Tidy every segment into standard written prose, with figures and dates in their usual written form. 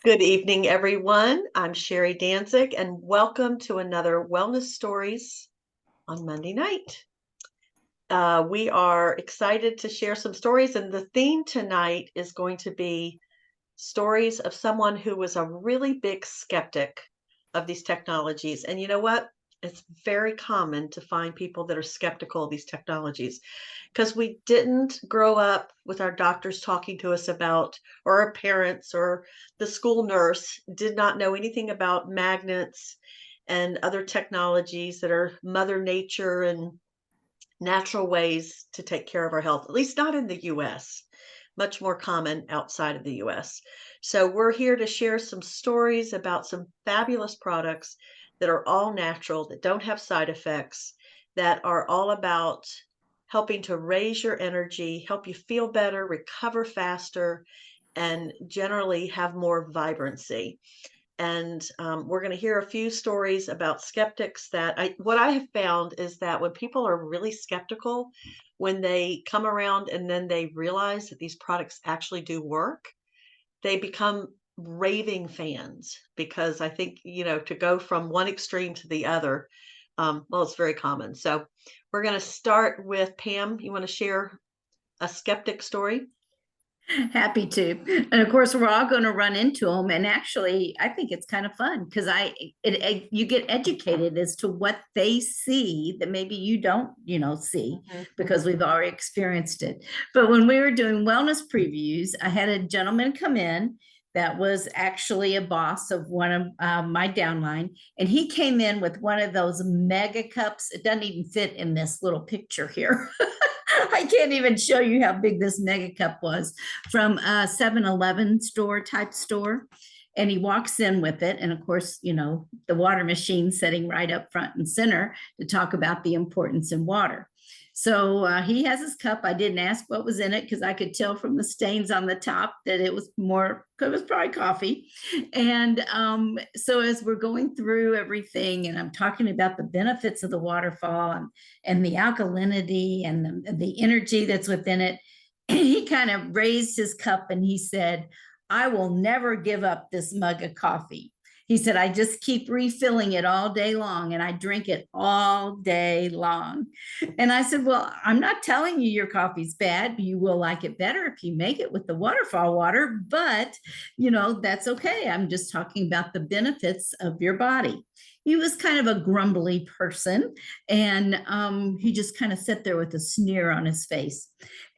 Good evening, everyone. I'm Sherry Danzig, and welcome to another Wellness Stories on Monday night. We are excited to share some stories, and the theme tonight is going to be stories of someone who was a really big skeptic of these technologies. And you know what? It's very common to find people that are skeptical of these technologies because we didn't grow up with our doctors talking to us about, or our parents or the school nurse did not know anything about magnets and other technologies that are Mother Nature and natural ways to take care of our health, at least not in the US, much more common outside of the US. So, we're here to share some stories about some fabulous products that are all natural, that don't have side effects, that are all about helping to raise your energy, help you feel better, recover faster, and generally have more vibrancy. And we're going to hear a few stories about skeptics that what I have found is that when people are really skeptical, when they come around and then they realize that these products actually do work, they become raving fans because I think, to go from one extreme to the other, well, it's very common. So we're going to start with Pam. You want to share a skeptic story? Happy to. And of course, we're all going to run into them. And actually, I think it's kind of fun because you get educated as to what they see that maybe you don't, see because we've already experienced it. But when we were doing wellness previews, I had a gentleman come in that was actually a boss of one of my downline. And he came in with one of those mega cups. It doesn't even fit in this little picture here. I can't even show you how big this mega cup was from a 7-Eleven store type store. And he walks in with it. And of course, the water machine sitting right up front and center to talk about the importance in water. So he has his cup. I didn't ask what was in it because I could tell from the stains on the top that it was probably coffee. And so as we're going through everything and I'm talking about the benefits of the waterfall and the alkalinity and the energy that's within it, he kind of raised his cup and he said, "I will never give up this mug of coffee." He said, "I just keep refilling it all day long and I drink it all day long." And I said, "Well, I'm not telling you your coffee's bad. You will like it better if you make it with the waterfall water, but that's okay. I'm just talking about the benefits of your body." He was kind of a grumbly person and he just kind of sat there with a sneer on his face.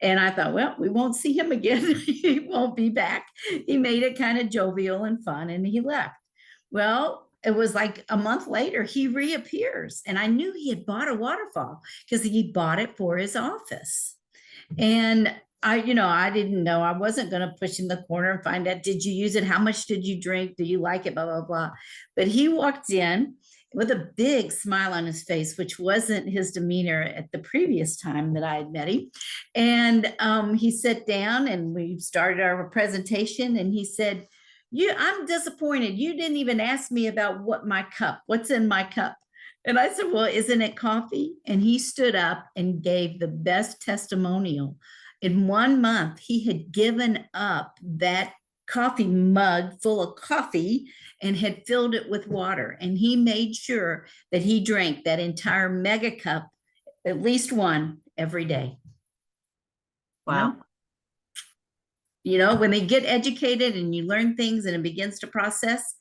And I thought, well, we won't see him again. He won't be back. He made it kind of jovial and fun and he left. Well, it was like a month later, he reappears. And I knew he had bought a waterfall because he bought it for his office. And I didn't know. I wasn't going to push in the corner and find out, did you use it? How much did you drink? Do you like it? Blah, blah, blah. But he walked in with a big smile on his face, which wasn't his demeanor at the previous time that I had met him. And he sat down and we started our presentation and he said, "I'm disappointed. You didn't even ask me about what's in my cup." And I said, "Well, isn't it coffee?" And he stood up and gave the best testimonial. In 1 month, he had given up that coffee mug full of coffee and had filled it with water. And he made sure that he drank that entire mega cup, at least one every day. Wow. When they get educated and you learn things and it begins to process,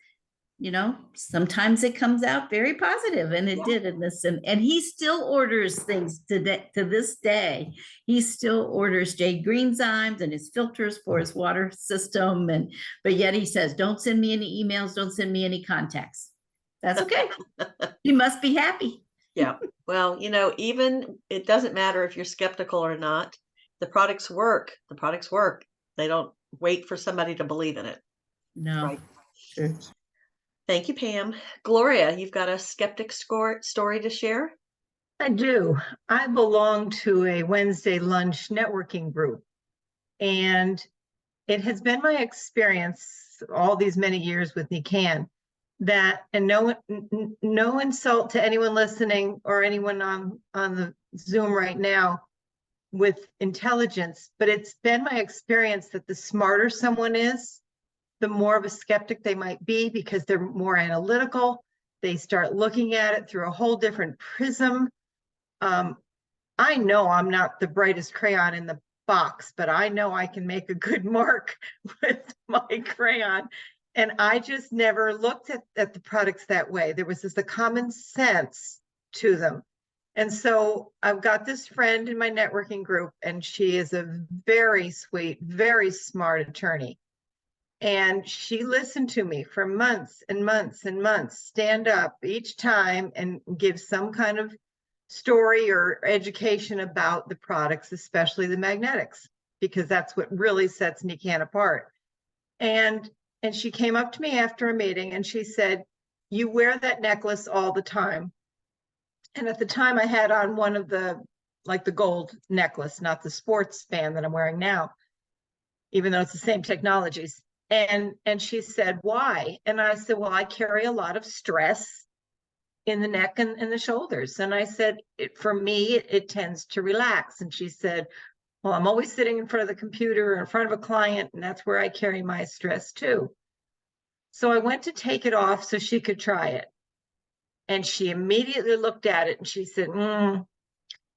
sometimes it comes out very positive, and it did in this. And he still orders things to this day. He still orders Jade Greenzymes and his filters for his water system. But yet he says, "Don't send me any emails. Don't send me any contacts." That's okay. He must be happy. Yeah. Well, even it doesn't matter if you're skeptical or not. The products work. The products work. They don't wait for somebody to believe in it. No. Right. Sure. Thank you, Pam. Gloria, you've got a skeptic story to share? I do. I belong to a Wednesday lunch networking group, and it has been my experience all these many years with NECAN that, and no insult to anyone listening or anyone on the Zoom right now with intelligence, but it's been my experience that the smarter someone is, the more of a skeptic they might be because they're more analytical. They start looking at it through a whole different prism. I know I'm not the brightest crayon in the box, but I know I can make a good mark with my crayon. And I just never looked at the products that way. There was just a common sense to them. And so I've got this friend in my networking group, and she is a very sweet, very smart attorney. And she listened to me for months and months and months, stand up each time and give some kind of story or education about the products, especially the magnetics, because that's what really sets Nikan apart. And she came up to me after a meeting and she said, "You wear that necklace all the time." And at the time I had on one of the, like the gold necklace, not the sports band that I'm wearing now, even though it's the same technologies. And she said, "Why?" And I said, "Well, I carry a lot of stress in the neck and the shoulders." And I said, for me, it tends to relax. And she said, "Well, I'm always sitting in front of the computer or in front of a client, and that's where I carry my stress too." So I went to take it off so she could try it. And she immediately looked at it and she said,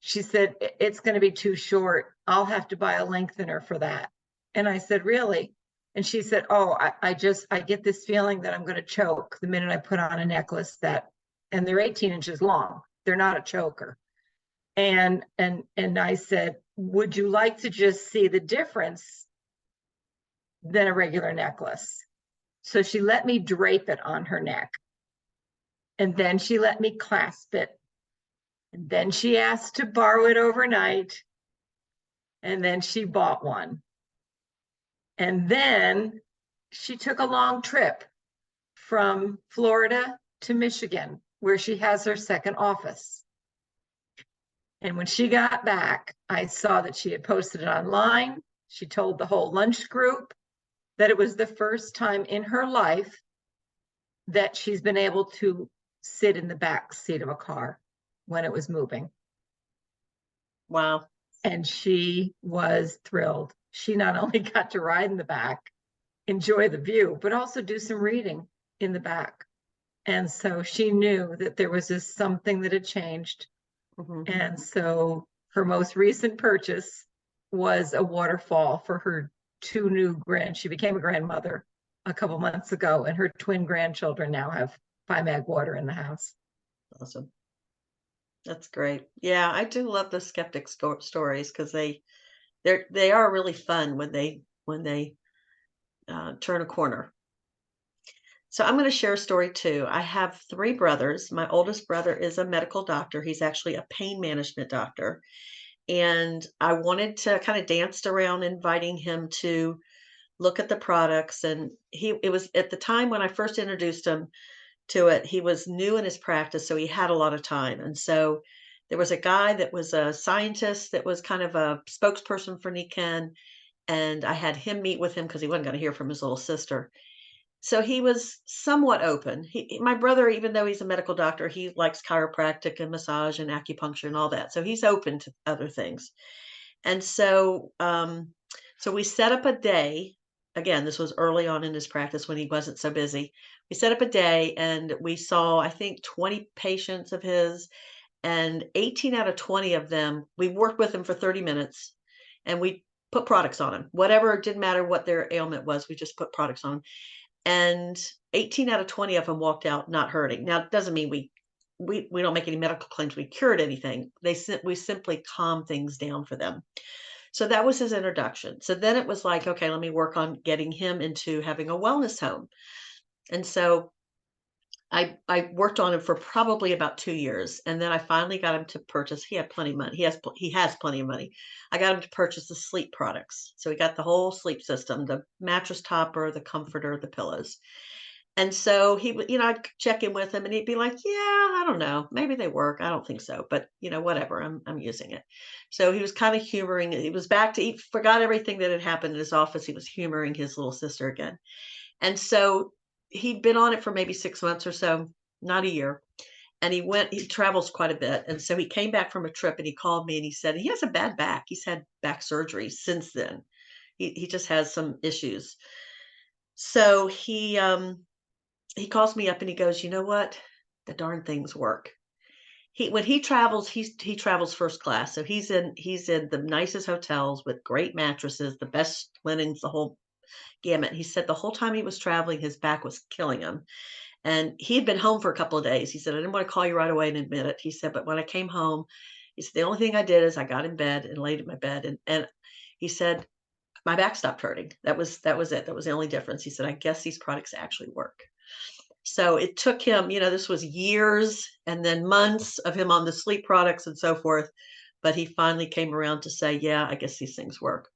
she said, "It's going to be too short. I'll have to buy a lengthener for that." And I said, "Really?" And she said, "Oh, I get this feeling that I'm going to choke the minute I put on a necklace that," and they're 18 inches long. They're not a choker. And I said, "Would you like to just see the difference than a regular necklace?" So she let me drape it on her neck. And then she let me clasp it. And then she asked to borrow it overnight. And then she bought one. And then she took a long trip from Florida to Michigan, where she has her second office. And when she got back, I saw that she had posted it online. She told the whole lunch group that it was the first time in her life that she's been able to sit in the back seat of a car when it was moving. Wow. And she was thrilled. She not only got to ride in the back, enjoy the view, but also do some reading in the back. And so she knew that there was just something that had changed. And so her most recent purchase was a waterfall for her two new she became a grandmother a couple months ago, and her twin grandchildren now have mag water in the house. Awesome. That's great. Yeah, I do love the skeptic stories because they are really fun when they turn a corner. So I'm going to share a story too. I have three brothers. My oldest brother is a medical doctor. He's actually a pain management doctor. And I wanted to kind of danced around inviting him to look at the products. And it was at the time when I first introduced him to it, he was new in his practice, so he had a lot of time. And so there was a guy that was a scientist that was kind of a spokesperson for Niken, and I had him meet with him because he wasn't going to hear from his little sister. So he was somewhat open. My brother, even though he's a medical doctor, he likes chiropractic and massage and acupuncture and all that. So he's open to other things. And so, so we set up a day. Again, this was early on in his practice when he wasn't so busy. We set up a day and we saw, I think, 20 patients of his, and 18 out of 20 of them, we worked with them for 30 minutes and we put products on them. Whatever, it didn't matter what their ailment was, we just put products on them. And 18 out of 20 of them walked out not hurting. Now, it doesn't mean we don't make any medical claims we cured anything. We simply calm things down for them. So that was his introduction. So then it was like, okay, let me work on getting him into having a wellness home. And so I worked on him for probably about 2 years, and then I finally got him to purchase. He had plenty of money. He has plenty of money. I got him to purchase the sleep products. So he got the whole sleep system, the mattress topper, the comforter, the pillows. And so he would, I'd check in with him and he'd be like, "Yeah, I don't know. Maybe they work. I don't think so, but whatever. I'm using it." So he was kind of humoring. He was back to, he forgot everything that had happened in his office. He was humoring his little sister again. And so he'd been on it for maybe 6 months or so, not a year. And he travels quite a bit. And so he came back from a trip and he called me and he said, he has a bad back. He's had back surgery since then. He just has some issues. So he calls me up and he goes, "You know what? The darn things work." When he travels, he travels first class. So he's in the nicest hotels with great mattresses, the best linens, the whole gamut. He said the whole time he was traveling, his back was killing him. And he had been home for a couple of days. He said, "I didn't want to call you right away and admit it." He said, "But when I came home," he said, "the only thing I did is I got in bed and laid in my bed, and he said, my back stopped hurting. That was it. That was the only difference." He said, "I guess these products actually work." So it took him, this was years and then months of him on the sleep products and so forth. But he finally came around to say, "Yeah, I guess these things work."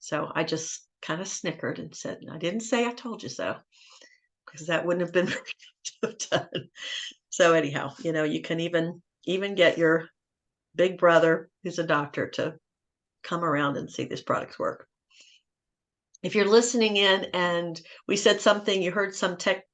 So I just kind of snickered and said, "I didn't say I told you so," because that wouldn't have been very good to have done. So anyhow, you can even get your big brother, who's a doctor, to come around and see these products work. If you're listening in and we said something, you heard some tech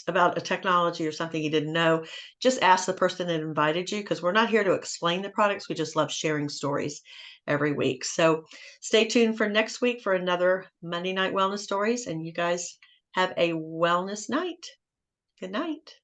about a technology or something you didn't know, just ask the person that invited you, because we're not here to explain the products. We just love sharing stories every week. So stay tuned for next week for another Monday Night Wellness Stories, and you guys have a wellness night. Good night.